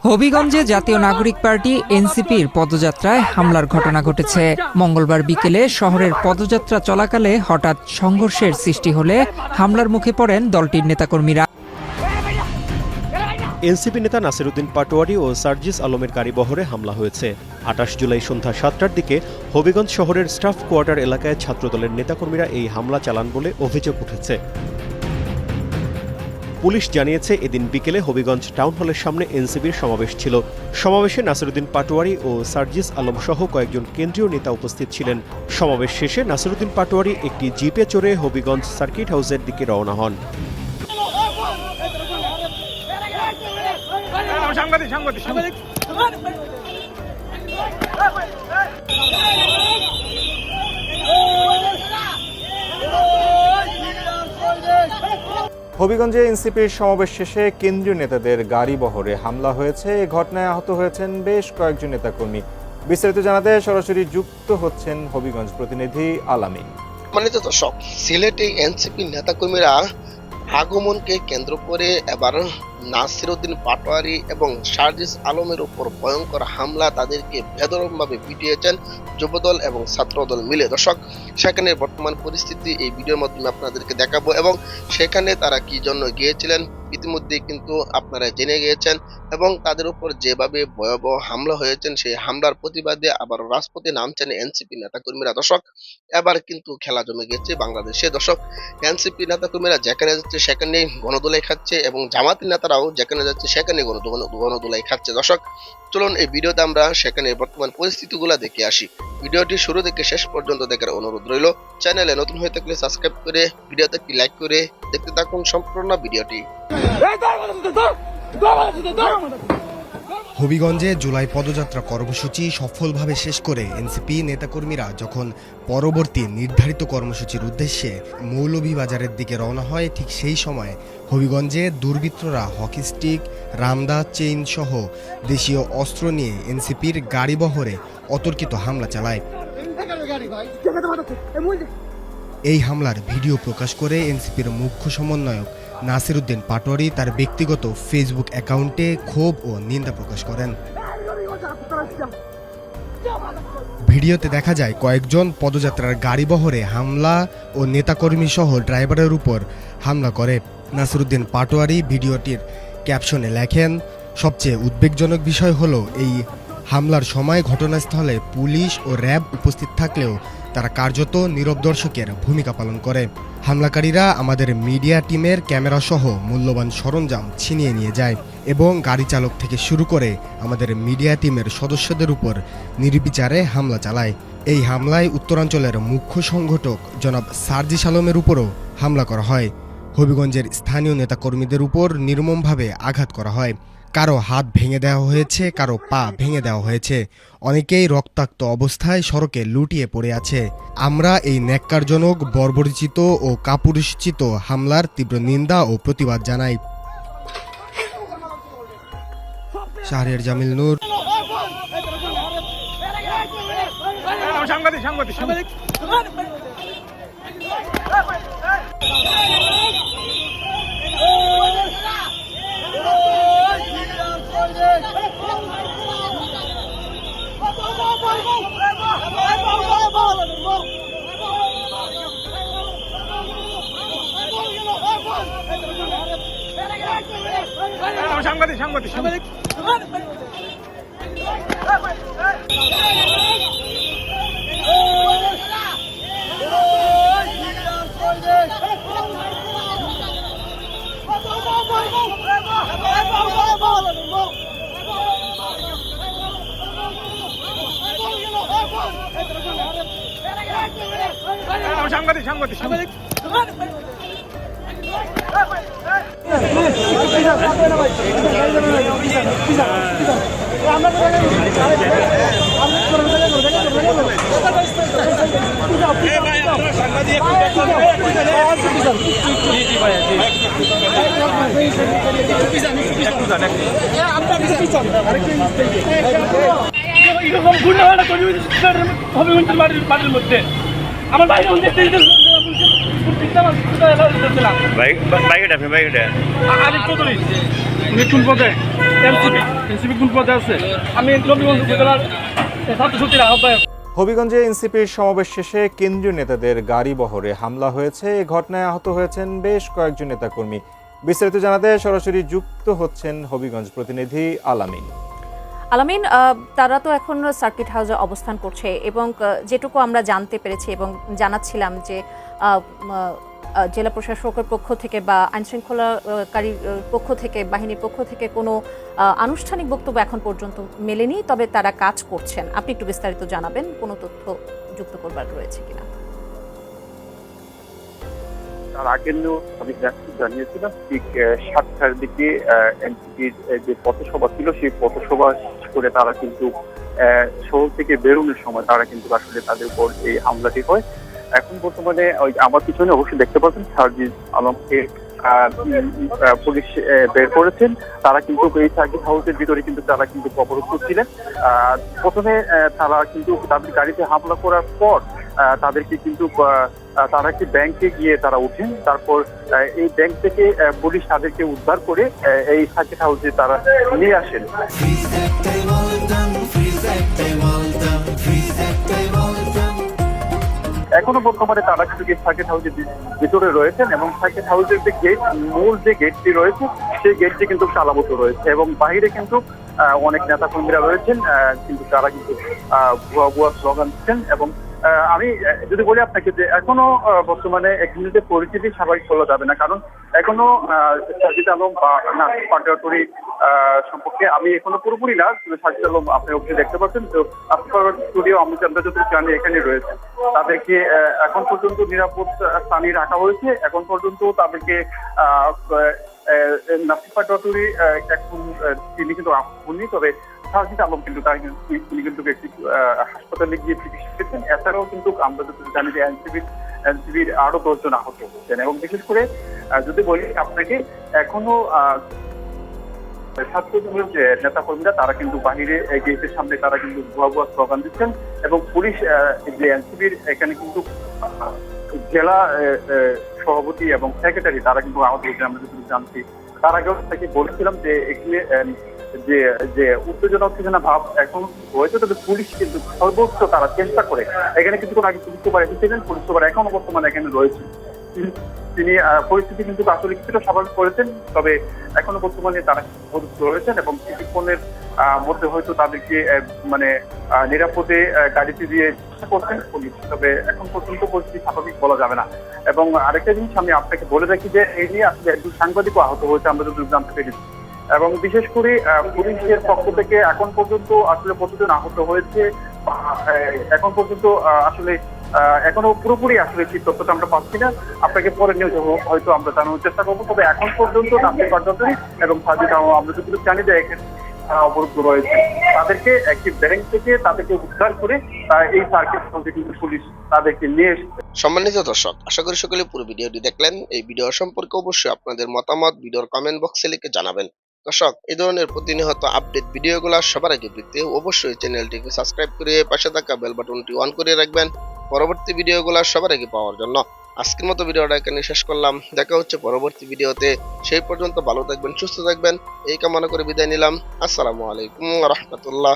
হবিগঞ্জে জাতীয় নাগরিক পার্টি এনসিপির পদযাত্রায় হামলার ঘটনা ঘটেছে। মঙ্গলবার বিকেলে শহরের পদযাত্রা চলাকালে হঠাৎ সংঘর্ষের সৃষ্টি হলে হামলার মুখে পড়েন দলটির নেতাকর্মীরা। এনসিপি নেতা নাসিরউদ্দিন পাটোয়ারি ও সার্জিস আলমের গাড়িবহরে হামলা হয়েছে। ২৮ জুলাই সন্ধ্যা ৭টার দিকে হবিগঞ্জ শহরের স্টাফ কোয়ার্টার এলাকায় ছাত্রদলের নেতাকর্মীরা এই হামলা চালান বলে অভিযোগ উঠেছে। পুলিশ জানিয়েছে, এদিন বিকেলে হবিগঞ্জ টাউন হলের সামনে এনসিপির সমাবেশ ছিল। সমাবেশে নাসিরউদ্দিন পাটোয়ারি ও সার্জিস আলম সহ কয়েকজন কেন্দ্রীয় নেতা উপস্থিত ছিলেন। সমাবেশ শেষে নাসিরউদ্দিন পাটোয়ারি একটি জিপে চড়ে হবিগঞ্জ সার্কিট হাউসের দিকে রওনা হন। হবিগঞ্জে এনসিপির সমাবেশ শেষে কেন্দ্রীয় নেতাদের গাড়ি বহরে হামলা হয়েছে। এ ঘটনায় আহত হয়েছেন বেশ কয়েকজন নেতাকর্মী। বিস্তারিত জানাতে সরাসরি যুক্ত হচ্ছেন হবিগঞ্জ প্রতিনিধি আলামিন। সম্মানিত দর্শক, সিলেটে এনসিপি নেতাকর্মীরা আগমনকে কেন্দ্র করে এবার নাসিরউদ্দিন পাটোয়ারি এবং সার্জিস আলমের উপর ভয়ঙ্কর হামলা, তাদেরকে বেদরমভাবে পিটিয়েছেন যুবদল এবং ছাত্রদল মিলে। দর্শক, সেখানে বর্তমান পরিস্থিতি এই ভিডিওর মাধ্যমে আপনাদেরকে দেখাবো এবং সেখানে তারা কি জন্য গিয়েছিলেন ইতিমধ্যে কিন্তু আপনারা জেনে গিয়েছেন এবং তাদের উপর যেভাবে ভয়াবহ হামলা হয়েছেন সেই হামলার প্রতিবাদে আবার রাজপথে নামছেন এনসিপি নেতাকর্মীরা। দর্শক, এবার কিন্তু খেলা জমে গেছে বাংলাদেশে। দর্শক, এনসিপি নেতাকর্মীরা যেখানে যাচ্ছে সেখানে গণদোলাই খাচ্ছে এবং জামাতি নেতারাও যেখানে যাচ্ছে সেখানে গণদোলাই খাচ্ছে। দর্শক, চলুন এই ভিডিওতে আমরা সেখানে বর্তমান পরিস্থিতিগুলো দেখে আসি। ভিডিওটি শুরু থেকে শেষ পর্যন্ত দেখার অনুরোধ রইল। চ্যানেলে নতুন হয়ে থাকলে সাবস্ক্রাইব করে ভিডিওতে একটি লাইক করে দেখতে থাকুন সম্পূর্ণ ভিডিওটি। হবিগঞ্জে জুলাই পদযাত্রা কর্মসূচি সফলভাবে শেষ করে এনসিপি নেতাকর্মীরা যখন পরবর্তী নির্ধারিত কর্মসূচির উদ্দেশ্যে মৌলভীবাজারের দিকে রওনা হয়, ঠিক সেই সময় হবিগঞ্জে দুর্বৃত্তরা হকি স্টিক, রামদা, চেইন সহ দেশীয় অস্ত্র নিয়ে এনসিপির গাড়িবহরে অতর্কিত হামলা চালায়। এই হামলার ভিডিও প্রকাশ করে এনসিপির মুখ্য সমন্বয়ক নাসিরউদ্দিন পাটোয়ারি তার ব্যক্তিগত ফেসবুক অ্যাকাউন্টে ক্ষোভ ও নিন্দা প্রকাশ করেন। ভিডিওতে দেখা যায় কয়েকজন পদযাত্রার গাড়িবহরে হামলা ও নেতাকর্মী সহ ড্রাইভারের উপর হামলা করে। নাসিরউদ্দিন পাটোয়ারি ভিডিওটির ক্যাপশনে লেখেন, সবচেয়ে উদ্বেগজনক বিষয় হলো এই হামলার সময় ঘটনাস্থলে পুলিশ ও র্যাব উপস্থিত থাকলেও তারা কার্যত নীরব দর্শকের ভূমিকা পালন করে। হামলাকারীরা আমাদের মিডিয়া টিমের ক্যামেরা সহ মূল্যবান সরঞ্জাম ছিনিয়ে নিয়ে যায় এবং গাড়ি চালক থেকে শুরু করে আমাদের মিডিয়া টিমের সদস্যদের উপর নির্বিচারে হামলা চালায়। এই হামলায় উত্তরাঞ্চলের মুখ্য সংগঠক জনাব সার্জিস আলমের উপরও হামলা করা হয়। হবিগঞ্জের স্থানীয় নেতাকর্মীদের উপর নির্মমভাবে আঘাত করা হয়। কারো হাত ভেঙে দেওয়া হয়েছে, কারো পা ভেঙে দেওয়া হয়েছে, অনেকেই রক্তাক্ত অবস্থায় সড়কে লুটিয়ে পড়ে আছে। আমরা এই ন্যাক্কারজনক, বর্বরচিত ও কাপুরুষোচিত হামলার তীব্র নিন্দা ও প্রতিবাদ জানাই। শাহরিয়ার জামিল নূর। সাংবাদিক আমার বাইরে বাইকটা আপনি বাইকটা আরিফ চৌধুরী উনি কোন পদে এনসিপি কোন পদে আছে আমি নবীগঞ্জ উপজেলার ছাত্র শক্তির আহ্বায়ক। হবিগঞ্জে এনসিপির সমাবেশ শেষে কেন্দ্রীয় নেতাদের গাড়ি বহরে হামলা হয়েছে। এ ঘটনায় আহত হয়েছেন বেশ কয়েকজন নেতাকর্মী। বিস্তারিত জানাতে সরাসরি যুক্ত হচ্ছেন হবিগঞ্জ প্রতিনিধি আলামিন। আলামিন, তারা তো এখন সার্কিট হাউসে অবস্থান করছে এবং যেটুকু আমরা জানতে পেরেছি এবং জানাচ্ছিলাম যে জেলা প্রশাসকের পক্ষ থেকে বা আইনশৃঙ্খলাকারীর পক্ষ থেকে বাহিনীর পক্ষ থেকে কোনো আনুষ্ঠানিক বক্তব্য এখন পর্যন্ত মেলেনি, তবে তারা কাজ করছেন। আপনি একটু বিস্তারিত জানাবেন, কোনো তথ্য যুক্ত করবার রয়েছে কিনা? তার আগে আমি জানিয়েছিলাম ঠিক 7টার দিকে এনসিপির যে পথসভা ছিল সেই পথসভা করে তারা কিন্তু শহর থেকে বেরোনোর সময় তারা কিন্তু আসলে তাদের উপর এই হামলাটি হয়। এখন বর্তমানে ওই আমার পিছনে অবশ্যই দেখতে পাচ্ছেন সার্জিস আলমকে পুলিশ বের করেছেন। তারা কিন্তু এই সার্কিট হাউসের ভিতরে কিন্তু তারা কিন্তু অবরুদ্ধ ছিলেন। প্রথমে তারা কিন্তু তাদের গাড়িতে হামলা করার পর তাদেরকে কিন্তু তারা একটি ব্যাংকে গিয়ে তারা উঠেন। তারপর এই ব্যাংক থেকে পুলিশ তাদেরকে উদ্ধার করে এই সার্কিট হাউসে তারা নিয়ে আসেন। এখনো বর্তমানে তারা কিন্তু সার্কিট হাউসের ভিতরে রয়েছেন এবং সার্কিট হাউসের যে গেট, মূল যে গেটটি রয়েছে সেই গেটটি কিন্তু তালাবদ্ধ রয়েছে এবং বাহিরে কিন্তু অনেক নেতা কর্মীরা রয়েছেন, কিন্তু তারা কিন্তু ভুয়া ভুয়া স্লোগান দিচ্ছেন। এবং আমি যদি বলি আপনাকে যে এখনো বর্তমানে এখানে যে পরিস্থিতি স্বাভাবিক বলা যাবে না, কারণ এখনো সার্জিস আলম বা পাটোয়ারি সম্পর্কে আমি এখনো পুরোপুরি না, সার্জিস আলম আপনি অবশ্যই দেখতে পাচ্ছেন তো স্টুডিও আমরা যতটুকু জানি এখানে রয়েছে। তাদেরকে এখন পর্যন্ত নিরাপদ স্থানে রাখা হয়েছে। এখন পর্যন্ত তাদেরকে নাসির পাটোয়ারি এখন তিনি কিন্তু আহ্বানি, তবে সার্জিস আলম কিন্তু তিনি কিন্তু একটি হাসপাতালে গিয়ে চিকিৎসা পেয়েছেন। এছাড়াও কিন্তু আমরা যতটুকু জানি যে এনসিবির আরো 10 জন আহত হচ্ছেন এবং বিশেষ করে যদি বলি আপনাকে এখনো ছাত্রদলের যে নেতা কর্মীরা তারা কিন্তু বাহিরে গেটের সামনে তারা কিন্তু ভুয়া ভুয়া স্লোগান দিচ্ছেন এবং পুলিশ যে এনসিবির এখানে কিন্তু জেলা সভাপতি এবং সেক্রেটারি তারা কিন্তু আহত হয়েছে আমরা যদি জানছি। তার আগেও থেকে বলেছিলাম যে এখানে যে উত্তেজনা ভাব এখন হয়েছে, তবে পুলিশ কিন্তু সর্বোচ্চ তারা চেষ্টা করে এখানে কিন্তু কোনো আগে পুলিশ সুপার এসেছিলেন, পুলিশ সুপার এখনো বর্তমানে এখানে রয়েছে। তিনি পরিস্থিতি কিন্তু আসলে কিছুটা স্বাভাবিক করেছেন, তবে এখনো বর্তমানে তারা রয়েছেন এবং কিছুক্ষণের মধ্যে হয়তো তাদেরকে মানে নিরাপদে গাড়িতে দিয়ে করছেন পুলিশ, তবে এখন পর্যন্ত পরিস্থিতি স্বাভাবিক বলা যাবে না। এবং আরেকটা জিনিস আমি আপনাকে বলে রাখি যে এই নিয়ে আসলে একজন সাংবাদিকও আহত হয়েছে আমরা যদি জানতে পেরেছি এবং বিশেষ করে পুলিশের পক্ষ থেকে এখন পর্যন্ত আসলে কতজন আহত হয়েছে এখন পর্যন্ত আসলে এখনো পুরোপুরি আসলে ঠিক তথ্যটা আমরা পাচ্ছি না। আপনাকে পরে নিউজ হয়তো আমরা জানানোর চেষ্টা করবো, তবে এখন পর্যন্ত নাসির পাটোয়ারি এবং সার্জিস আলম আমরা যতটুকু জানি যে এখানে অবরুদ্ধ রয়েছে। তাদেরকে একটি ব্যাংক থেকে তাদেরকে উদ্ধার করে এই সার্কিট হাউসে কিন্তু পুলিশ তাদেরকে নিয়ে এসেছে। সম্মানিত দর্শক, আশা করি সকলে পুরো ভিডিওটি দেখলেন। এই ভিডিও সম্পর্কে অবশ্যই আপনাদের মতামত ভিডিওর কমেন্ট বক্সে লিখে জানাবেন। দর্শক, এই ধরনের প্রতিনিয়ত আপডেট ভিডিওগুলো সবার আগে পেতে অবশ্যই চ্যানেলটিকে সাবস্ক্রাইব করে পাশে থাকা বেল বাটনটি অন করে রাখবেন পরবর্তী ভিডিওগুলো সবার আগে পাওয়ার জন্য। আজকের মতো ভিডিওটা এখানে শেষ করলাম, দেখা হচ্ছে পরবর্তী ভিডিওতে। সেই পর্যন্ত ভালো থাকবেন, সুস্থ থাকবেন এই কামনা করে বিদায় নিলাম। আসসালামু আলাইকুম ওয়া রাহমাতুল্লাহ।